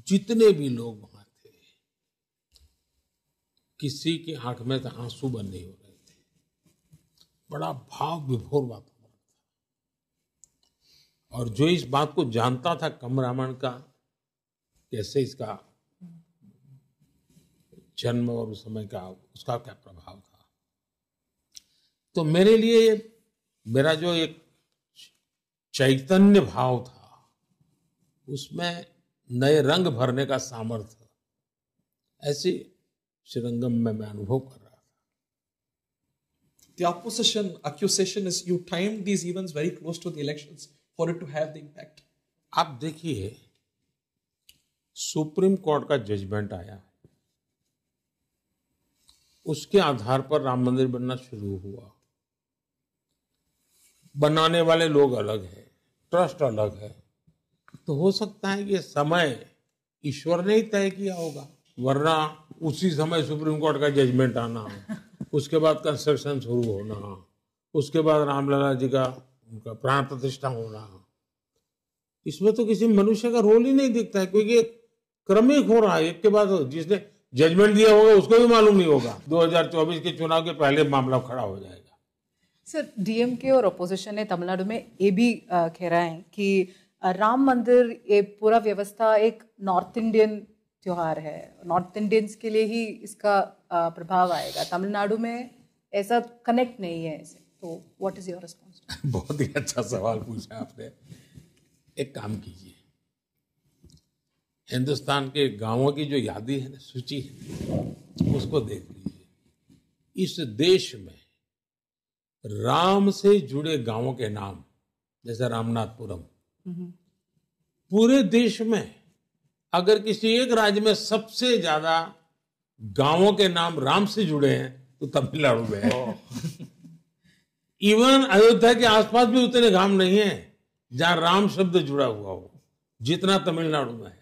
जितने भी लोग वहां थे किसी की आंख में तो आंसू बंद नहीं हो रहे थे, बड़ा भाव विभोर वातावरण था। और जो इस बात को जानता था कम रामायण का कैसे इसका जन्म और उस समय का उसका क्या प्रभाव था, तो मेरे लिए मेरा जो एक चैतन्य भाव था उसमें नए रंग भरने का सामर्थ्य ऐसे श्रीरंगम में मैं अनुभव कर रहा था। The opposition accusation is you timed these events very close to the elections for it to have the impact. आप देखिए, सुप्रीम कोर्ट का जजमेंट आया, उसके आधार पर राम मंदिर बनना शुरू हुआ। बनाने वाले लोग अलग है, ट्रस्ट अलग है, तो हो सकता है कि समय ईश्वर ने ही तय किया होगा, वरना उसी समय सुप्रीम कोर्ट का जजमेंट आना, उसके बाद कंस्ट्रक्शन शुरू होना, उसके बाद रामलला जी का उनका प्राण प्रतिष्ठा होना, इसमें तो किसी मनुष्य का रोल ही नहीं दिखता है, क्योंकि क्रमिक हो रहा है, एक के बाद जिसने जजमेंट दिया होगा उसको भी मालूम नहीं होगा 2024 के चुनाव के पहले मामला खड़ा हो जाएगा। सर, डीएमके और अपोजिशन ने तमिलनाडु में ये भी कह रहा है कि राम मंदिर ये पूरा व्यवस्था एक नॉर्थ इंडियन त्योहार है, नॉर्थ इंडियंस के लिए ही इसका प्रभाव आएगा, तमिलनाडु में ऐसा कनेक्ट नहीं है ऐसे, तो व्हाट इज योर रिस्पॉन्स? बहुत ही अच्छा सवाल पूछा आपने। एक काम कीजिए, हिंदुस्तान के गांवों की जो यादी है ना, सूची है, उसको देख लीजिए। इस देश में राम से जुड़े गांवों के नाम, जैसे रामनाथपुरम, पूरे देश में अगर किसी एक राज्य में सबसे ज्यादा गांवों के नाम राम से जुड़े हैं तो तमिलनाडु में है। इवन अयोध्या के आसपास भी उतने गांव नहीं है जहां राम शब्द जुड़ा हुआ हो जितना तमिलनाडु में है।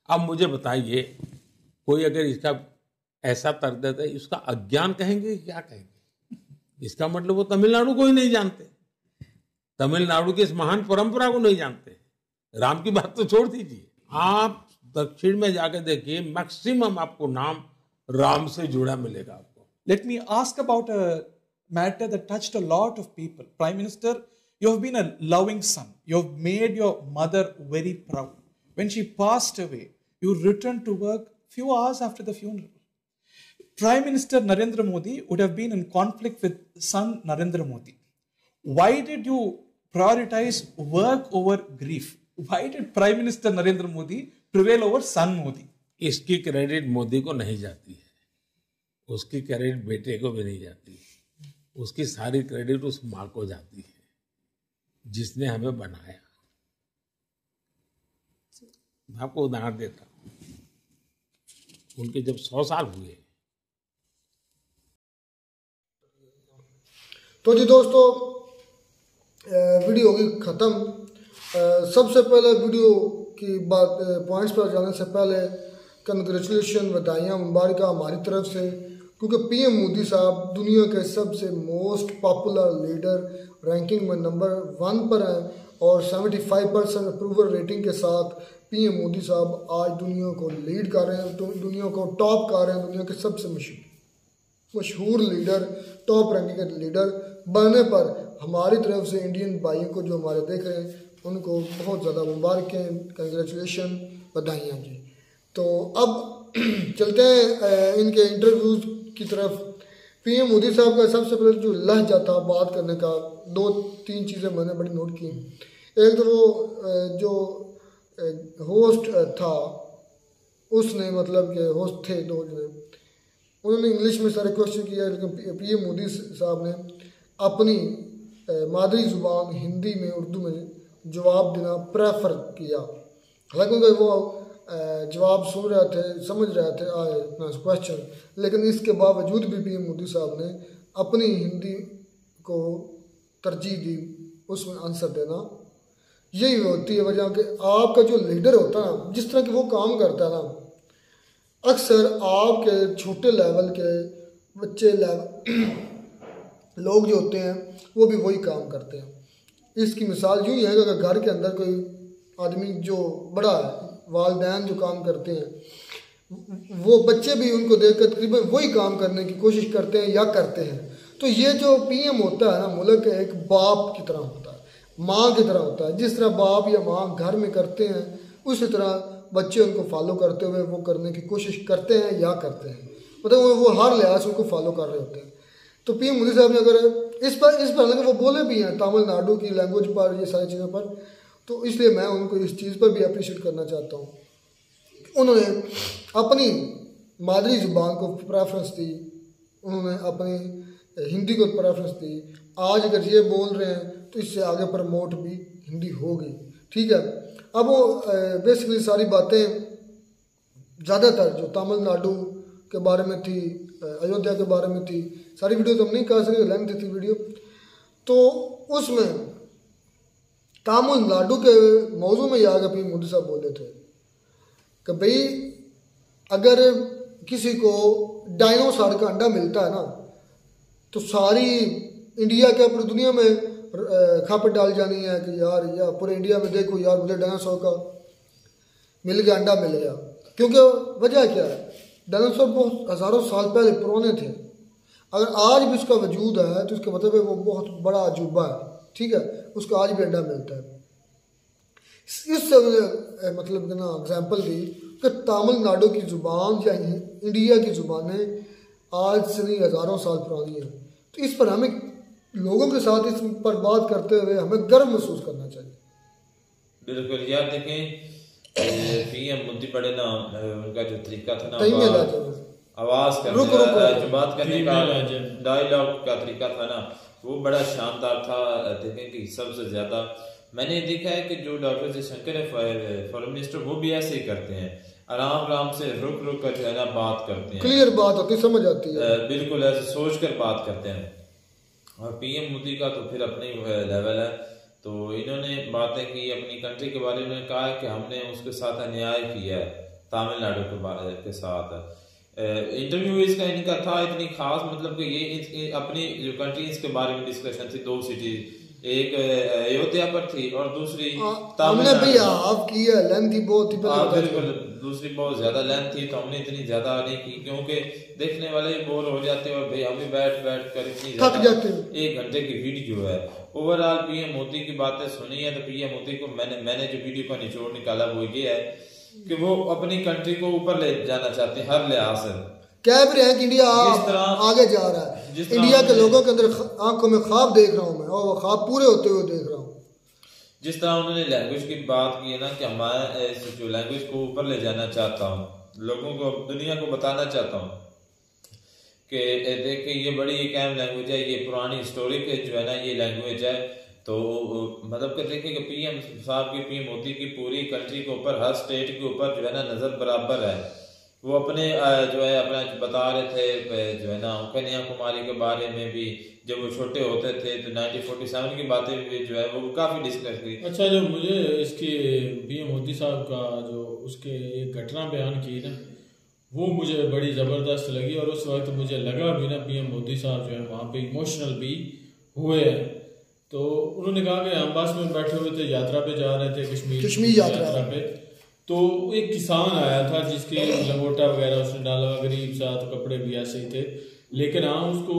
अब मुझे बताइए, कोई अगर इसका ऐसा तर्क देता है, इसका अज्ञान कहेंगे क्या कहेंगे? इसका मतलब वो तमिलनाडु को ही नहीं जानते, तमिलनाडु की इस महान परंपरा को नहीं जानते। राम की बात तो छोड़ दीजिए, आप दक्षिण में जाकर देखिए, मैक्सिमम आपको नाम राम से जुड़ा मिलेगा आपको। Let me ask about a matter that touched a lot of people. Prime Minister, you have been a loving son. You have made your mother very proud. When she passed away, you returned to work few hours after the funeral. Prime Minister Narendra Modi would have been in conflict with son Narendra Modi. Why did you prioritize work over grief? Why did Prime Minister Narendra Modi prevail over son Modi? इसकी क्रेडिट मोदी को नहीं जाती है, उसकी क्रेडिट बेटे को भी नहीं जाती, उसकी सारी क्रेडिट उस माँ को जाती है जिसने हमें बनाया। मैं आपको उदाहरण देता हूँ, उनके जब 100 साल हुए, तो जी दोस्तों, वीडियो होगी ख़त्म। सबसे पहले वीडियो की बात पॉइंट्स पर जाने से पहले कंग्रेचुलेशन, बधाइयाँ, मुबारक हमारी तरफ से, क्योंकि पीएम मोदी साहब दुनिया के सबसे मोस्ट पॉपुलर लीडर, रैंकिंग में नंबर 1 पर हैं और 75% अप्रूवल रेटिंग के साथ पीएम मोदी साहब आज दुनिया को लीड कर रहे हैं, तो दुनिया को टॉप कर रहे हैं। दुनिया के सबसे मशहूर लीडर, टॉप रैंकिंग के लीडर बनने पर हमारी तरफ से इंडियन भाइयों को जो हमारे देख रहे हैं उनको बहुत ज़्यादा मुबारकें, कंग्रेचुलेशन, बधाइयाँ जी। तो अब चलते हैं इनके इंटरव्यूज़ की तरफ। पीएम मोदी साहब का सबसे पहले जो लहजा था बात करने का, 2-3 चीज़ें मैंने बड़ी नोट की। एक तो वो जो होस्ट था उसने, मतलब कि होस्ट थे दो जने, उन्होंने इंग्लिश में सारे क्वेश्चन किया, लेकिन पीएम मोदी साहब ने अपनी मादरी ज़ुबान हिंदी में, उर्दू में जवाब देना प्रेफर किया। हालांकि वो जवाब सुन रहे थे, समझ रहे थे क्वेश्चन, लेकिन इसके बावजूद भी पीएम मोदी साहब ने अपनी हिंदी को तरजीह दी उसमें आंसर देना। यही होती है वजह कि आपका जो लीडर होता है ना, जिस तरह की वो काम करता है ना, अक्सर आपके छोटे लेवल के बच्चे लेवल लोग जो होते हैं वो भी वही काम करते हैं। इसकी मिसाल यूँ ही है कि घर के अंदर कोई आदमी जो बड़ा है, वालिदैन जो काम करते हैं, वो बच्चे भी उनको देखकर तकरीबन वही काम करने की कोशिश करते हैं या करते हैं। तो ये जो पीएम होता है ना, मुल्क एक बाप की तरह होता है, माँ की तरह होता है। जिस तरह बाप या माँ घर में करते हैं, उसी तरह बच्चे उनको फॉलो करते हुए वो करने की कोशिश करते हैं या करते हैं, मतलब वो हर लिहाज से उनको फॉलो कर रहे होते हैं। तो पीएम मोदी साहब ने अगर इस पर हालांकि वो बोले भी हैं तमिलनाडु की लैंग्वेज पर, ये सारी चीज़ों पर, तो इसलिए मैं उनको इस चीज़ पर भी अप्रिशिएट करना चाहता हूँ। उन्होंने अपनी मादरी ज़ुबान को प्रेफरेंस दी, उन्होंने अपनी हिंदी को प्रेफरेंस दी। आज अगर ये बोल रहे हैं तो इससे आगे प्रमोट भी हिंदी होगी, ठीक है। अब वो बेसिकली सारी बातें ज़्यादातर जो तमिलनाडु के बारे में थी, अयोध्या के बारे में थी, सारी वीडियो तो हम नहीं कर सकते, लेंथ थी वीडियो, तो उसमें तमिलनाडु के मौजू में आगे पीएम मोदी साहब बोले थे कि भाई अगर किसी को डायनासोर का अंडा मिलता है ना, तो सारी इंडिया के पूरी दुनिया में खबर डाल जानी है कि यार पूरे इंडिया में देखो यार, मुझे डायनासोर का मिल गया, अंडा मिल गया। क्योंकि वजह क्या है, डायनासोर बहुत हज़ारों साल पहले पुराने थे। अगर आज भी उसका वजूद है तो इसका मतलब है वो बहुत बड़ा अजूबा है, ठीक है, उसको आज भी अंडा मिलता है। इससे मुझे मतलब कि ना एग्जाम्पल दी कि तमिलनाडु की ज़ुबान या इंडिया की ज़ुबानें आज से नहीं हज़ारों साल पुरानी हैं। तो इस पर हमें लोगों के साथ इस पर बात करते हुए हमें गर्व महसूस करना चाहिए। बिल्कुल यार, देखें पीएम मोदी बड़े ना उनका जो तरीका था ना आवाज करने जो बात करने का डायलॉग का तरीका था ना, वो बड़ा शानदार था। देखें कि सबसे ज्यादा मैंने देखा है कि जो डॉक्टर जयशंकर है फॉरेन मिनिस्टर, वो भी ऐसे ही करते हैं, आराम आराम से रुक रुक कर जो है ना बात करते हैं, क्लियर बात होती, समझ आती है, बिल्कुल ऐसे सोच कर बात करते हैं। और पीएम मोदी का तो फिर अपने लेवल है। तो इन्होंने बातें की अपनी कंट्री के बारे में, कहा है कि हमने उसके साथ अन्याय किया है तमिलनाडु के साथ। इंटरव्यू इसका इनका था इतनी खास, मतलब कि ये अपनी जो कंट्रीज के बारे में डिस्कशन थी, 2 सिटी, एक अयोध्या पर थी और दूसरी हमने भी हाफ की है, लेंथ बहुत ही बिल्कुल, दूसरी बहुत ज्यादा लेंथ थी, तो हमने इतनी ज्यादा नहीं की क्योंकि देखने वाले भी बोर हो जाते और भाई हम भी बैठ कर इतनी थक जाते। 1 घंटे की वीडियो है। ओवरऑल पीएम मोदी की बातें सुनी है, तो पीएम मोदी को मैंने जो वीडियो का निचोड़ निकाला वो ये है कि वो अपनी कंट्री को ऊपर ले जाना चाहते हैं हर लिहाज से। कह भी रहे हैं कि इंडिया आगे जा रहा है, इंडिया के लोगों के अंदर आंखों में ख्वाब देख रहा हूं मैं, और वो ख्वाब पूरे होते हुए देख रहा हूं। जिस तरह उन्होंने लैंग्वेज की बात की है ना कि हमारे जो लैंग्वेज को ऊपर ले जाना चाहता हूँ, लोगों को, दुनिया को बताना चाहता हूँ कि देखिए ये बड़ी एक अहम लैंग्वेज है, ये पुरानी हिस्टोरिक जो है ना ये लैंग्वेज है। तो मतलब कि देखिए कि पीएम साहब की, पीएम मोदी की पूरी कंट्री के ऊपर, हर स्टेट के ऊपर जो है ना नजर बराबर है। वो अपने जो है अपना बता रहे थे जो है ना कन्याकुमारी के बारे में भी, जब वो छोटे होते थे तो 1947 की बातें भी जो है वो काफी डिस्कस हुई। अच्छा, जो मुझे इसकी पीएम मोदी साहब का जो उसके एक घटना बयान की ना, वो मुझे बड़ी ज़बरदस्त लगी और उस वक्त मुझे लगा भी ना पीएम मोदी साहब जो है वहाँ पे इमोशनल भी हुए हैं। तो उन्होंने कहा कि हम बस में बैठे हुए थे, यात्रा पे जा रहे थे, कश्मीर यात्रा पे, तो एक किसान आया था जिसके लंगोटा वगैरह उसने डाला, गरीब सा, तो कपड़े भी ऐसे ही थे, लेकिन हाँ उसको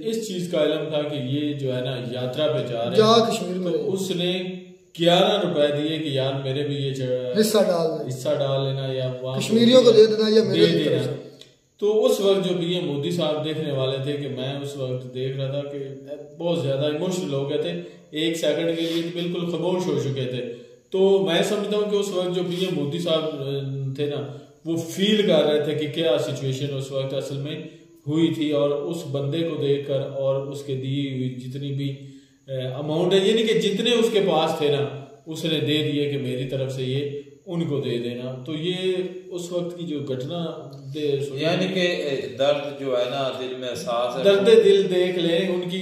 इस चीज़ का इल्म था कि ये जो है ना यात्रा पे जा रहे हैं कश्मीर में। तो उसने 11 रुपए दिए कि यार मेरे भी ये हिस्सा डाल लेना या कश्मीरियों को दे देना या मेरे दे देना। तो उस वक्त जो पीएम मोदी साहब देखने वाले थे, कि मैं उस वक्त देख रहा था कि बहुत ज्यादा इमोशनल हो गए थे, 1 सेकंड के लिए बिल्कुल खामोश हो चुके थे। तो मैं समझता हूँ कि उस वक्त जो पीएम मोदी साहब थे ना, वो फील कर रहे थे कि क्या सिचुएशन उस वक्त असल में हुई थी, और उस बंदे को देखकर और उसके दी हुई जितनी भी अमाउंट है, यानी कि जितने उसके पास थे ना उसने दे दिए कि मेरी तरफ से ये उनको दे देना। तो ये उस वक्त की जो घटना यानी कि दर्द जो है ना दिल में एहसास है, दर्द दिल देख ले उनकी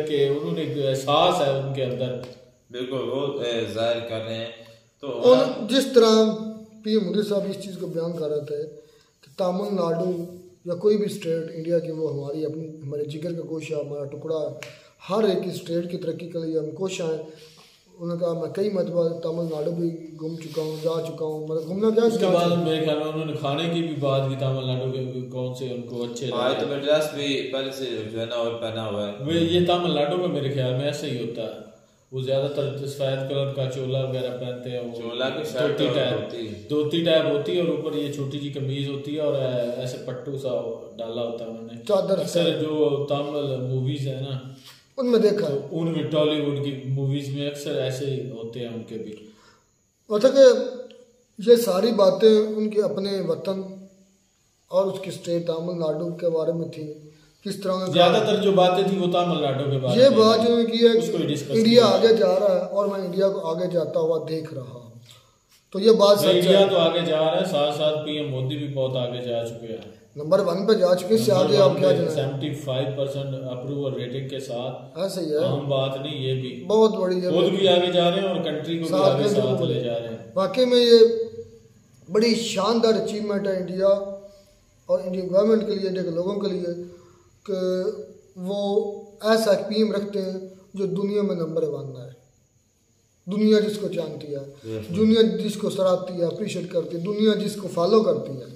के उन्होंने एहसास है उनके अंदर, बिल्कुल वो जाहिर कर रहे हैं। तो जिस तरह पीएम मोदी साहब इस चीज़ को बयान कर रहे थे कि तमिलनाडु या कोई भी स्टेट इंडिया की, वो हमारी अपनी, हमारे जिगर का गोशा, हमारा टुकड़ा, हर एक स्टेट की तरक्की के लिए हम कोशिश हैं। उन्होंने कहा मैं कई मरतबा तमिलनाडु भी घूम चुका हूँ, जा चुका हूँ, मतलब घूमना क्या उसके बाद मेरे ख्याल में उन्होंने खाने की भी बात की, तमिलनाडु के कौन से उनको अच्छे लगे। तो ड्रेस भी पहले से जो है ना और पहना हुआ है, ये तमिलनाडु में मेरे ख्याल में ऐसे ही होता है, वो ज्यादातर सफेद कलर का चोला वगैरह पहनते हैं, चोला की शर्ट धोती टाइप होती है और ऊपर ये छोटी सी कमीज होती है और ऐसे पट्टू सा डाला होता है उन्होंने। चादर अक्सर जो तमिल मूवीज है ना उनमें देखा, तो उनमें टॉलीवुड की मूवीज में अक्सर ऐसे ही होते हैं उनके भी। मतलब कि ये सारी बातें उनके अपने वतन और उसकी स्टेट तमिलनाडु के बारे में थी। किस तरह ज्यादातर जो बातें थी वो तमिलनाडु के बारे में, ये बात जो की है इंडिया आगे जा रहा है और मैं इंडिया को आगे जाता हुआ देख रहा हूँ, तो ये बात सच है। इंडिया तो आगे जा रहा है, साथ साथ पीएम मोदी भी बहुत आगे जा चुके हैं, नंबर 1 पे जा चुके, इससे आगे आप क्या जाना, 75% अप्रूवल रेटिंग के साथ। ऐसे ही है, आम बात नहीं, ये भी बहुत बड़ी है, खुद भी आगे जा रहे हैं और कंट्री को भी आगे साथ ले जा रहे हैं। वाकई में ये बड़ी शानदार अचीवमेंट है इंडिया और इंडियन गवर्नमेंट के लिए, इंडिया के लोगों के लिए, कि वो ऐसा पीएम रखते हैं जो दुनिया में नंबर 1 है। दुनिया जिसको जानती है, दुनिया जिसको सराहती है, अप्रिशिएट करती है, दुनिया जिसको फॉलो करती है,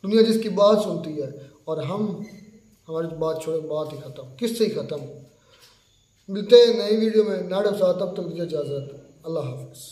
दुनिया जिसकी बात सुनती है, और हम हमारी बात छोड़े, बात ही ख़त्म, किससे ही ख़त्म। मिलते हैं नई वीडियो में, नाडब साहब, तब तक मुझे इजाज़त, अल्लाह हाफ़िज़।